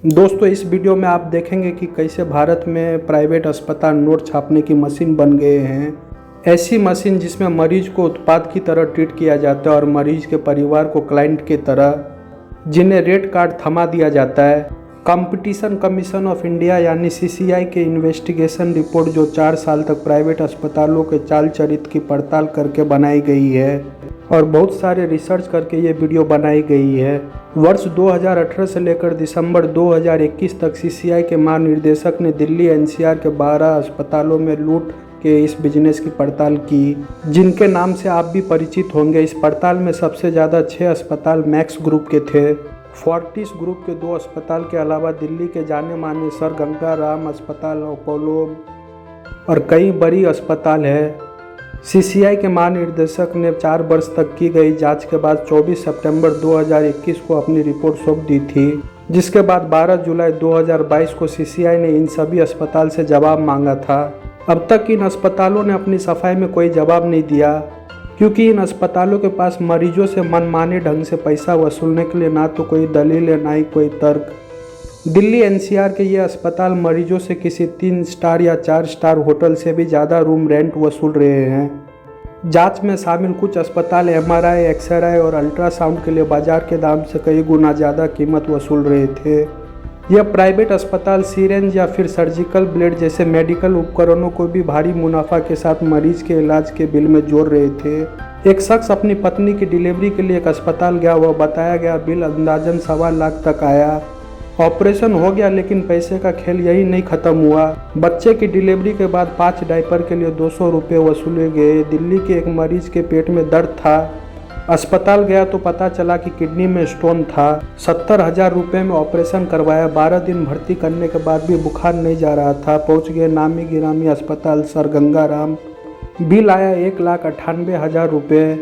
दोस्तों इस वीडियो में आप देखेंगे कि कैसे भारत में प्राइवेट अस्पताल नोट छापने की मशीन बन गए हैं। ऐसी मशीन जिसमें मरीज को उत्पाद की तरह ट्रीट किया जाता है और मरीज के परिवार को क्लाइंट की तरह, जिन्हें रेड कार्ड थमा दिया जाता है। कंपटीशन कमीशन ऑफ इंडिया यानी CCI के इन्वेस्टिगेशन रिपोर्ट जो 4 साल तक प्राइवेट अस्पतालों के चाल चरित्र की पड़ताल करके बनाई गई है और बहुत सारे रिसर्च करके ये वीडियो बनाई गई है। वर्ष 2018 से लेकर दिसंबर 2021 तक CCI के महानिदेशक ने दिल्ली NCR के 12 अस्पतालों में लूट के इस बिजनेस की पड़ताल की, जिनके नाम से आप भी परिचित होंगे। इस पड़ताल में सबसे ज़्यादा 6 अस्पताल मैक्स ग्रुप के थे। फोर्टिस ग्रुप के 2 अस्पताल के अलावा दिल्ली के जाने माने सर गंगा राम अस्पताल, अपोलो और कई बड़ी अस्पताल है। CCI के महानिदेशक ने 4 वर्ष तक की गई जांच के बाद 24 सितंबर 2021 को अपनी रिपोर्ट सौंप दी थी, जिसके बाद 12 जुलाई 2022 को CCI ने इन सभी अस्पताल से जवाब मांगा था। अब तक इन अस्पतालों ने अपनी सफाई में कोई जवाब नहीं दिया, क्योंकि इन अस्पतालों के पास मरीजों से मनमाने ढंग से पैसा वसूलने के लिए ना तो कोई दलील है, ना ही कोई तर्क। दिल्ली NCR के ये अस्पताल मरीजों से किसी 3 स्टार या 4 स्टार होटल से भी ज़्यादा रूम रेंट वसूल रहे हैं। जांच में शामिल कुछ अस्पताल MRI, XRI और अल्ट्रासाउंड के लिए बाजार के दाम से कई गुना ज़्यादा कीमत वसूल रहे थे। यह प्राइवेट अस्पताल सिरेंज या फिर सर्जिकल ब्लेड जैसे मेडिकल उपकरणों को भी भारी मुनाफा के साथ मरीज के इलाज के बिल में जोड़ रहे थे। एक शख्स अपनी पत्नी की डिलीवरी के लिए एक अस्पताल गया, वह बताया गया बिल अंदाजन 1.25 लाख तक आया। ऑपरेशन हो गया, लेकिन पैसे का खेल यही नहीं खत्म हुआ। बच्चे की डिलीवरी के बाद 5 डायपर के लिए 200 रुपये वसूले गए। दिल्ली के एक मरीज के पेट में दर्द था, अस्पताल गया तो पता चला कि किडनी में स्टोन था। 70,000 रुपये में ऑपरेशन करवाया। 12 दिन भर्ती करने के बाद भी बुखार नहीं जा रहा था। पहुंच गए नामी गिरामी अस्पताल सर गंगा राम। बिल आया 1,98,000 रुपये।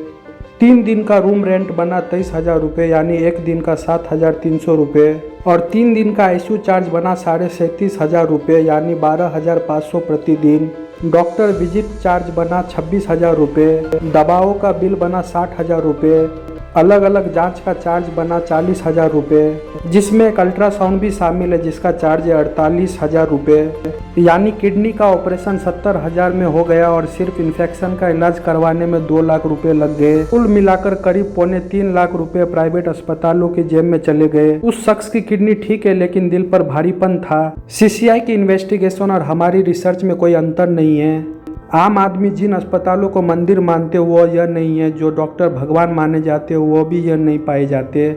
3 दिन का रूम रेंट बना 23,000 रुपये, यानी एक दिन का 7,300 रुपये, और 3 दिन का ICU चार्ज बना 37,500 रुपये, यानी 12,500 प्रतिदिन। डॉक्टर विजिट चार्ज बना 26,000 रुपये। दवाओं का बिल बना 60,000 रुपये। अलग अलग जांच का चार्ज बना 40,000 रुपये, जिसमें एक अल्ट्रासाउंड भी शामिल है जिसका चार्ज है 48,000 रुपये। यानी किडनी का ऑपरेशन 70,000 में हो गया और सिर्फ इन्फेक्शन का इलाज करवाने में 2 लाख रुपए लग गए। कुल मिलाकर करीब 2.25 लाख रुपए प्राइवेट अस्पतालों की जेब में चले गए। उस शख्स की किडनी ठीक है, लेकिन दिल पर भारीपन था। CCI की इन्वेस्टिगेशन और हमारी रिसर्च में कोई अंतर नहीं है। आम आदमी जिन अस्पतालों को मंदिर मानते वो यह नहीं है, जो डॉक्टर भगवान माने जाते वो भी यह नहीं पाए जाते।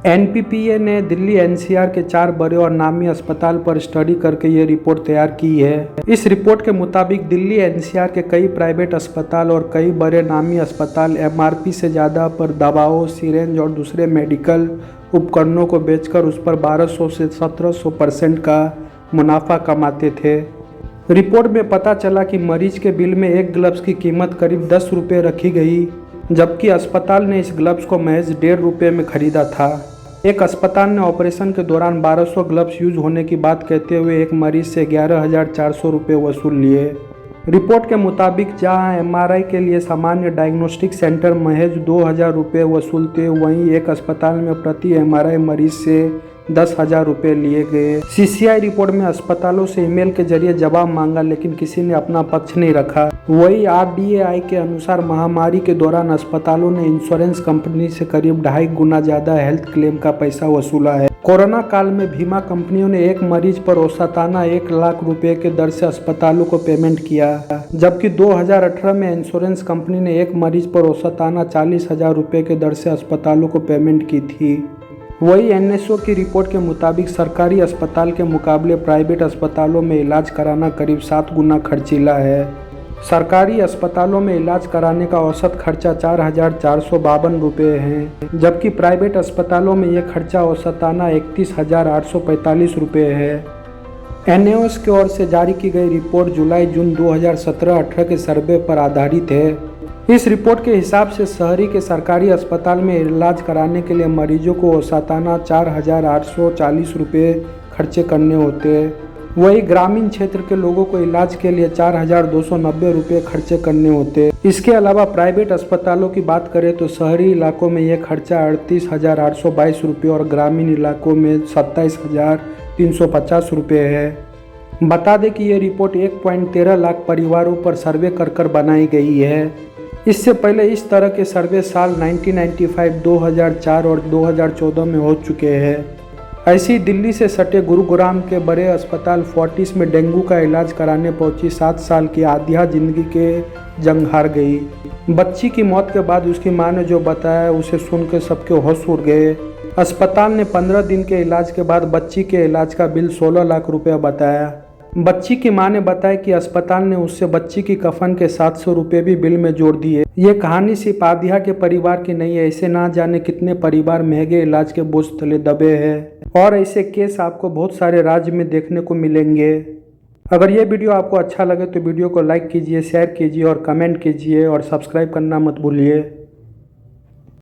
NPPA ने दिल्ली NCR के 4 बड़े और नामी अस्पताल पर स्टडी करके ये रिपोर्ट तैयार की है। इस रिपोर्ट के मुताबिक दिल्ली NCR के कई प्राइवेट अस्पताल और कई बड़े नामी अस्पताल MRP से ज़्यादा पर दवाओं, सिरेंज और दूसरे मेडिकल उपकरणों को बेचकर उस पर 1200 से 1700% का मुनाफा कमाते थे। रिपोर्ट में पता चला कि मरीज के बिल में एक ग्लव्स की कीमत करीब 10 रुपये रखी गई, जबकि अस्पताल ने इस ग्लव्स को महज 1.5 रुपये में खरीदा था। एक अस्पताल ने ऑपरेशन के दौरान 1200 ग्लव्स यूज होने की बात कहते हुए एक मरीज से 11,400 रुपये वसूल लिए। रिपोर्ट के मुताबिक जहां MRI के लिए सामान्य डायग्नोस्टिक सेंटर महज 2,000 रुपये वसूलते, वहीं एक अस्पताल में प्रति MRI मरीज से 10,000 रुपये लिए गए। CCI रिपोर्ट में अस्पतालों से ईमेल के जरिए जवाब मांगा, लेकिन किसी ने अपना पक्ष नहीं रखा। वही RDAI के अनुसार महामारी के दौरान अस्पतालों ने इंश्योरेंस कंपनी से करीब 2.5 गुना ज़्यादा हेल्थ क्लेम का पैसा वसूला है। कोरोना काल में बीमा कंपनियों ने एक मरीज पर औसताना 1 लाख रुपए के दर से अस्पतालों को पेमेंट किया, जबकि 2018 में इंश्योरेंस कंपनी ने एक मरीज पर औसताना 40,000 रुपये के दर से अस्पतालों को पेमेंट की थी। वही NSO की रिपोर्ट के मुताबिक सरकारी अस्पताल के मुकाबले प्राइवेट अस्पतालों में इलाज कराना करीब 7 गुना खर्चीला है। सरकारी अस्पतालों में इलाज कराने का औसत खर्चा 4,452 रुपये है, जबकि प्राइवेट अस्पतालों में यह खर्चा औसताना 31,845 रुपये है। NAOS की ओर से जारी की गई रिपोर्ट जुलाई-जून 2017-18 के सर्वे पर आधारित है। इस रिपोर्ट के हिसाब से शहरी के सरकारी अस्पताल में इलाज कराने के लिए मरीजों को औसताना 4,840 रुपये खर्चे करने होते हैं, वही ग्रामीण क्षेत्र के लोगों को इलाज के लिए 4,290 रुपये खर्चे करने होते। इसके अलावा प्राइवेट अस्पतालों की बात करें तो शहरी इलाकों में यह खर्चा 38,822 रुपये और ग्रामीण इलाकों में 27,350 रुपये है। बता दें कि ये रिपोर्ट 1.13 लाख परिवारों पर सर्वे कर बनाई गई है। इससे पहले इस तरह के सर्वे साल 1995, 2004 और 2014 में हो चुके हैं। ऐसी ही दिल्ली से सटे गुरुग्राम के बड़े अस्पताल फोर्टिस में डेंगू का इलाज कराने पहुंची 7 साल की आधिया जिंदगी के जंग हार गई। बच्ची की मौत के बाद उसकी मां ने जो बताया उसे सुनकर सबके होश उड़ गए। अस्पताल ने 15 दिन के इलाज के बाद बच्ची के इलाज का बिल 16 लाख रुपया बताया। बच्ची की मां ने बताया कि अस्पताल ने उससे बच्ची की कफन के 700 रुपये भी बिल में जोड़ दिए। ये कहानी सिर्फ आधिया के परिवार की नहीं है, ऐसे ना जाने कितने परिवार महंगे इलाज के बोझ तले दबे हैं और ऐसे केस आपको बहुत सारे राज्य में देखने को मिलेंगे। अगर ये वीडियो आपको अच्छा लगे तो वीडियो को लाइक कीजिए, शेयर कीजिए और कमेंट कीजिए और सब्सक्राइब करना मत भूलिए।